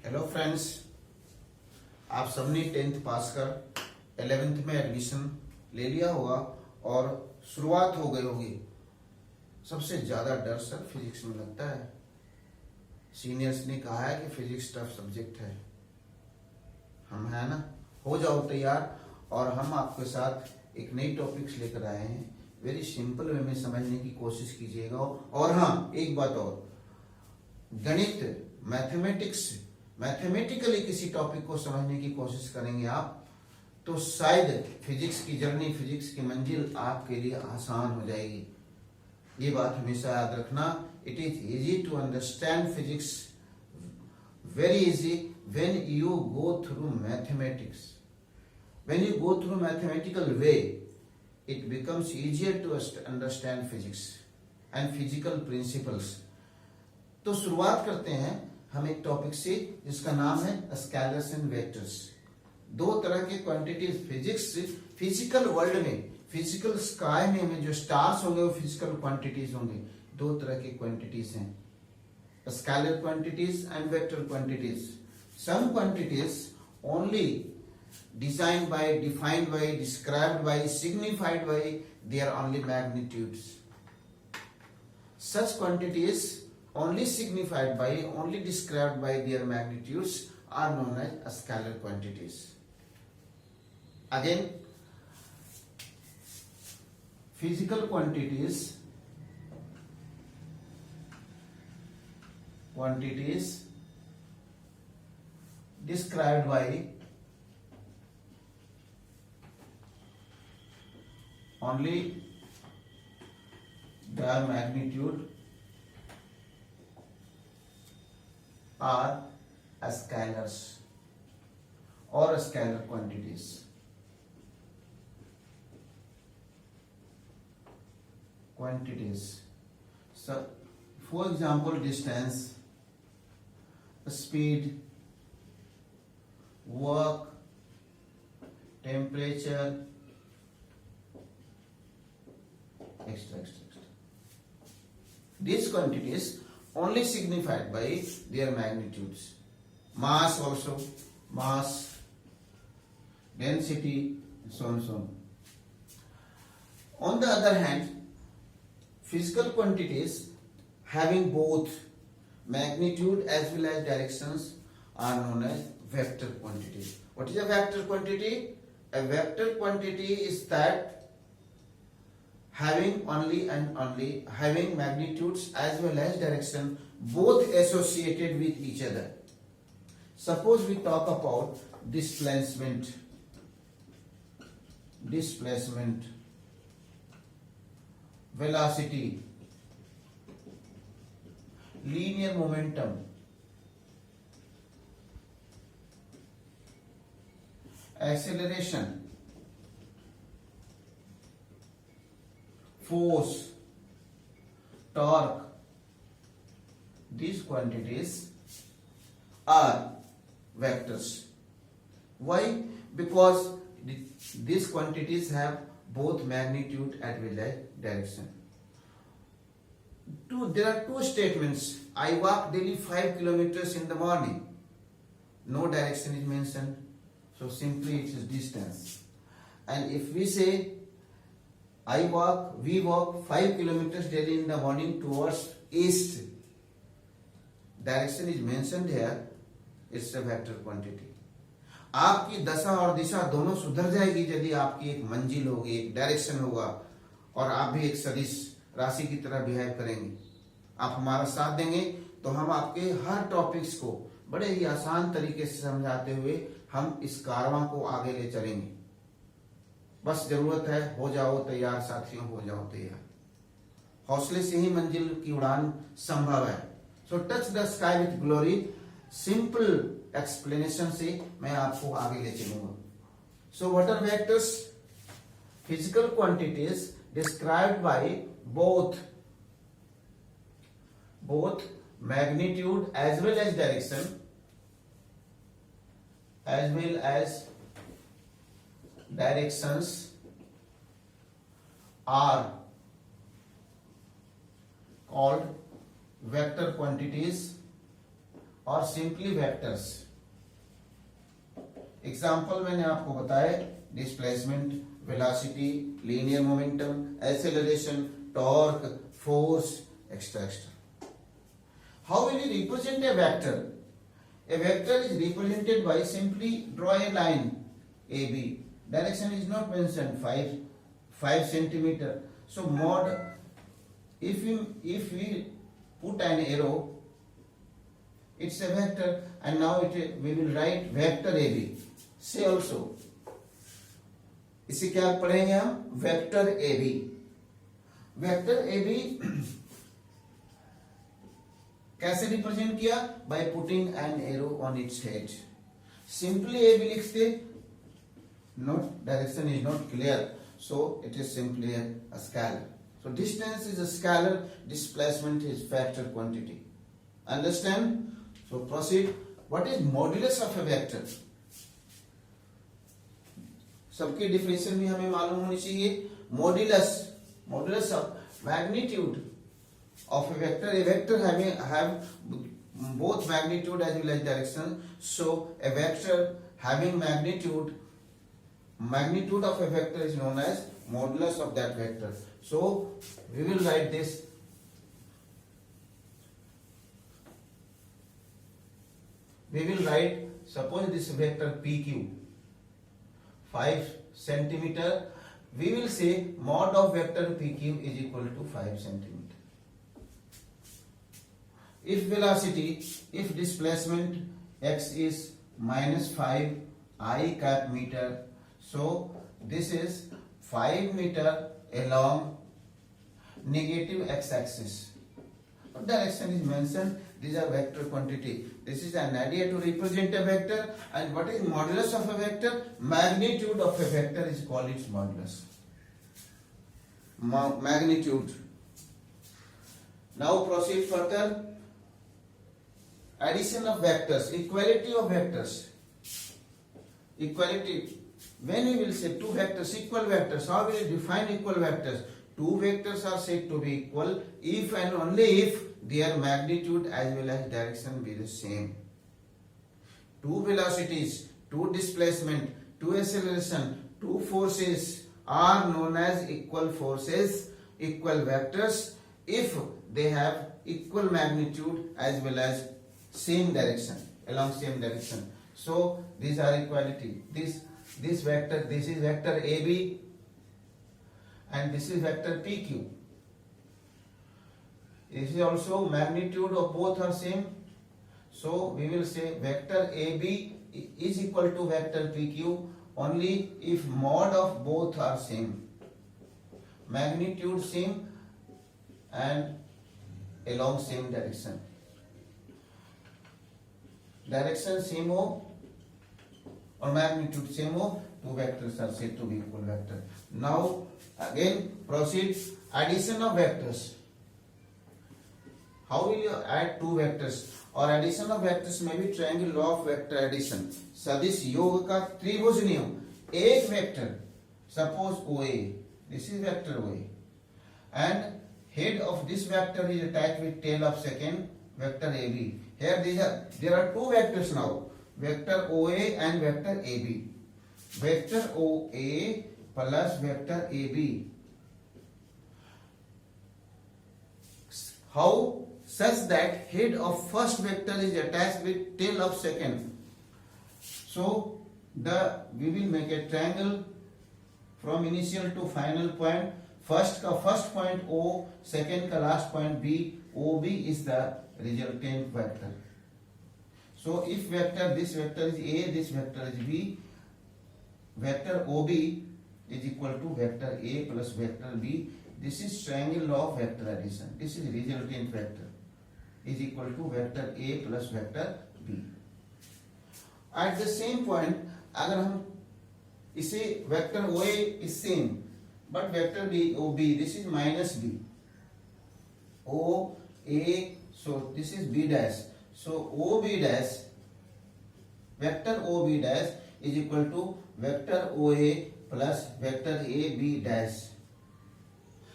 Hello friends, आप सबने 10th पास कर 11th में एडमिशन ले लिया होगा और शुरुआत हो गई होगी। सबसे ज़्यादा डर सर फिजिक्स में लगता है। सीनियर्स ने कहा है कि फिजिक्स टफ सब्जेक्ट है। हम है ना, हो जाओ तैयार और हम आपके साथ एक नई टॉपिक्स लेकर आए हैं। वेरी सिंपल वे में समझने की कोशिश कीजिएगा। और हाँ, एक बात और, गणित मैथमेटिकली किसी टॉपिक को समझने की कोशिश करेंगे आप तो शायद फिजिक्स की जर्नी, फिजिक्स की मंजिल आपके लिए आसान हो जाएगी। ये बात हमेशा याद रखना। It is easy to understand physics, very easy when you go through mathematics. When you go through mathematical way, it becomes easier to understand physics and physical principles। तो शुरुआत करते हैं हम एक टॉपिक से जिसका नाम है स्केलर्स एंड वेक्टर्स। दो तरह के क्वांटिटीज फिजिक्स, फिजिकल वर्ल्ड में, फिजिकल स्काई में जो स्टार्स होंगे वो फिजिकल क्वांटिटीज होंगे। दो तरह की क्वांटिटीज हैं, scalar quantities and vector quantities. Some quantities only designed by, defined by, described by, signified by their only magnitudes. Such quantities only signified by, only described by their magnitudes are known as scalar quantities. Again, physical quantities described by only their magnitude are scalars or scalar quantities। So for example, distance, speed, work, temperature, etc. These quantities only signified by their magnitudes. Mass also, mass, density, so on so on. On the other hand, physical quantities having both magnitude as well as directions are known as vector quantities. What is a vector quantity? A vector quantity is that having having magnitudes as well as direction both associated with each other. Suppose we talk about displacement, velocity, linear momentum, acceleration, force, torque. These quantities are vectors. Why? Because these quantities have both magnitude as well as direction. There are two statements. I walk daily 5 kilometers in the morning. No direction is mentioned, so simply it is distance. And if we say we walk 5 kilometers daily in the morning towards east, direction is mentioned here, it's a vector quantity। आपकी दशा और दिशा दोनों सुधर जाएगी यदि आपकी एक मंजिल होगी, एक डायरेक्शन होगा और आप भी एक सदिश राशि की तरह बिहेव करेंगे। आप हमारा साथ देंगे तो हम आपके हर टॉपिक्स को बड़े ही आसान तरीके से समझाते हुए हम इस कारवां को आगे ले चलेंगे। बस जरूरत है, हो जाओ तैयार साथियों, हो जाओ तैयार। हौसले से ही मंजिल की उड़ान संभव है। So touch the sky with glory, simple explanation से मैं आपको आगे ले चलूंगा। So what are vectors? Physical quantities described by both magnitude as well as direction as well as directions are called vector quantities और सिंपली वेक्टर्स। एग्जाम्पल मैंने आपको बताया, displacement, velocity, linear momentum, acceleration, torque, force, extra extra. How will you represent a vector? A vector is represented by simply draw a line AB. Direction is not mentioned, 5 centimeter. So mod, if we put an arrow, it's a vector, and now we will write vector AB. Say also, इसे क्या पढ़ेंगे हम? Vector AB. Vector AB कैसे represent किया? By putting an arrow on its head. Simply A B लिखते, note direction is not clear, so it is simply a scalar. So distance is a scalar, displacement is vector quantity. Understand? So proceed. What is modulus of a vector? सबकी definition भी हमें मालूम होनी चाहिए। Modulus of magnitude of a vector have both magnitude as well as direction. So a vector having magnitude of a vector is known as modulus of that vector. So we will write this. We will write, suppose this vector PQ 5 centimeter, we will say mod of vector PQ is equal to 5 centimeter. If velocity, if displacement x is minus 5 I cap meter, so this is 5 meter along negative x-axis. Direction is mentioned. These are vector quantity. This is an idea to represent a vector. And what is modulus of a vector? Magnitude of a vector is called its modulus. Magnitude. Now proceed further. Addition of vectors, equality of vectors. Equality. When we will say two vectors, equal vectors, how will we define equal vectors? Two vectors are said to be equal if and only if their magnitude as well as direction be the same. Two velocities, two displacement, two acceleration, two forces are known as equal forces, equal vectors, if they have equal magnitude as well as same direction, along same direction. So these are equality. This vector, this is vector AB and this is vector PQ. This is also magnitude of both are same. So we will say vector AB is equal to vector PQ only if mod of both are same. Magnitude same and along same direction. Direction same हो और magnitude same हो, two vectors are said to be equal vector. Now again proceed addition of vectors. How will you add two vectors? और addition of vectors में भी triangle law of vector addition, सदिश योग का त्रिभुज नियम। एक vector, suppose OA, this is vector OA, and head of this vector is attached with tail of second vector AB. Here there are two vectors now, vector OA and vector AB. Vector OA plus vector AB. How? Such that head of first vector is attached with tail of second. So we will make a triangle from initial to final point. First का first point O, second का last point B. OB is the resultant vector. So if vector, this vector is A, this vector is B, vector OB is equal to vector A plus vector B. This is triangle law of vector addition. This is resultant vector is equal to vector A plus vector B. At the same point, अगर हम इसे vector OA is same, but vector B OB, this is minus B. O A, so this is B dash. So OB dash, vector OB dash is equal to vector OA plus vector AB dash.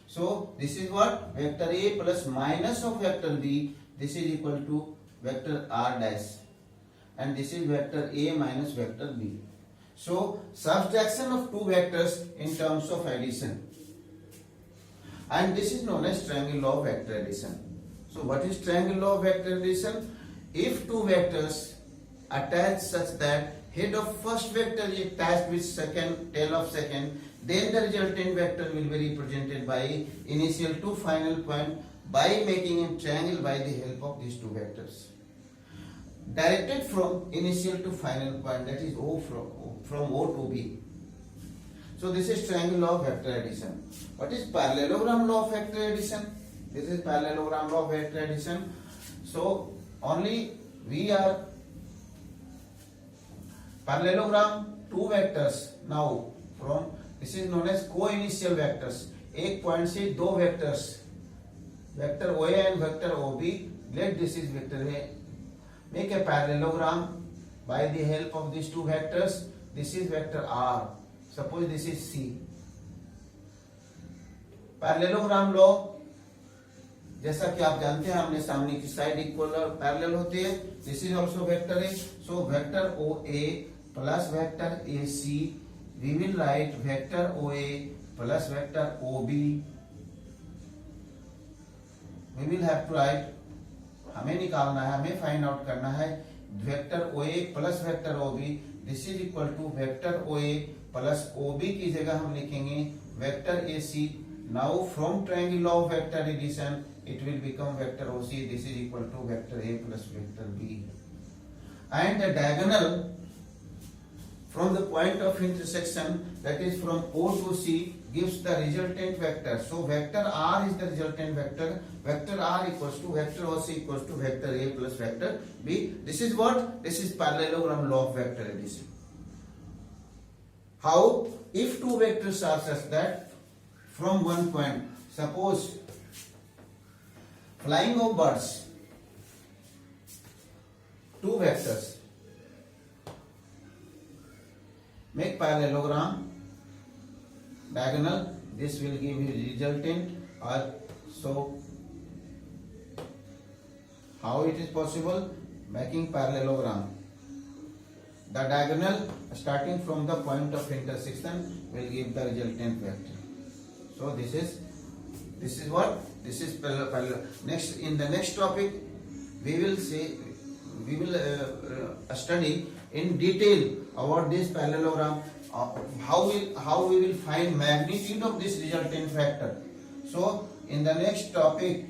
So this is what? Vector A plus minus of vector B. This is equal to vector r dash, and this is vector a minus vector b. So subtraction of two vectors in terms of addition, and this is known as triangle law of vector addition. So what is triangle law of vector addition? If two vectors attached such that head of first vector is attached with second, tail of second, then the resultant vector will be represented by initial to final point by making a triangle by the help of these two vectors. Directed from initial to final point, that is O from O to B. So this is triangle law of vector addition. What is parallelogram law of vector addition? This is parallelogram law of vector addition. So only we are parallelogram two vectors now from, this is known as co-initial vectors. एक point से दो vectors, vector OA and vector OB, let this is vector A. Make a parallelogram by the help of these two vectors. This is vector R. Suppose this is C. Parallelogram law, जैसा कि आप जानते हैं, हमने सामने की side equal और parallel होती है. This is also vector A. So vector O A plus vector A C, we will write vector O A plus vector O B. We will have to write, हमें निकालना है, हमें find out करना है vector O A plus vector O B. This is equal to vector O A plus O B की जगह हम लिखेंगे vector A C. Now from triangle law of vector addition it will become vector OC. This is equal to vector A plus vector B, and the diagonal from the point of intersection, that is from O to C, gives the resultant vector. So vector R is the resultant vector. Vector R equals to vector OC equals to vector A plus vector B. This is what? This is parallelogram law of vector addition. How? If two vectors are such that from one point, suppose flying of birds, two vectors, make parallelogram diagonal, this will give you resultant. Or so how it is possible? Making parallelogram, the diagonal starting from the point of intersection will give the resultant vector. So this is what? This is parallel. Next, in the next topic, we will study in detail about this parallelogram. How we will find magnitude of this resultant vector. So in the next topic,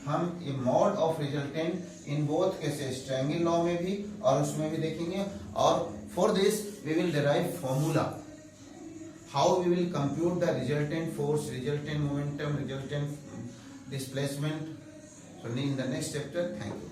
हम ये mod of resultant in both cases, triangle law में भी और उसमें भी देखेंगे. और for this we will derive formula. How we will compute the resultant force, resultant momentum, resultant displacement. So in the next chapter, thank you.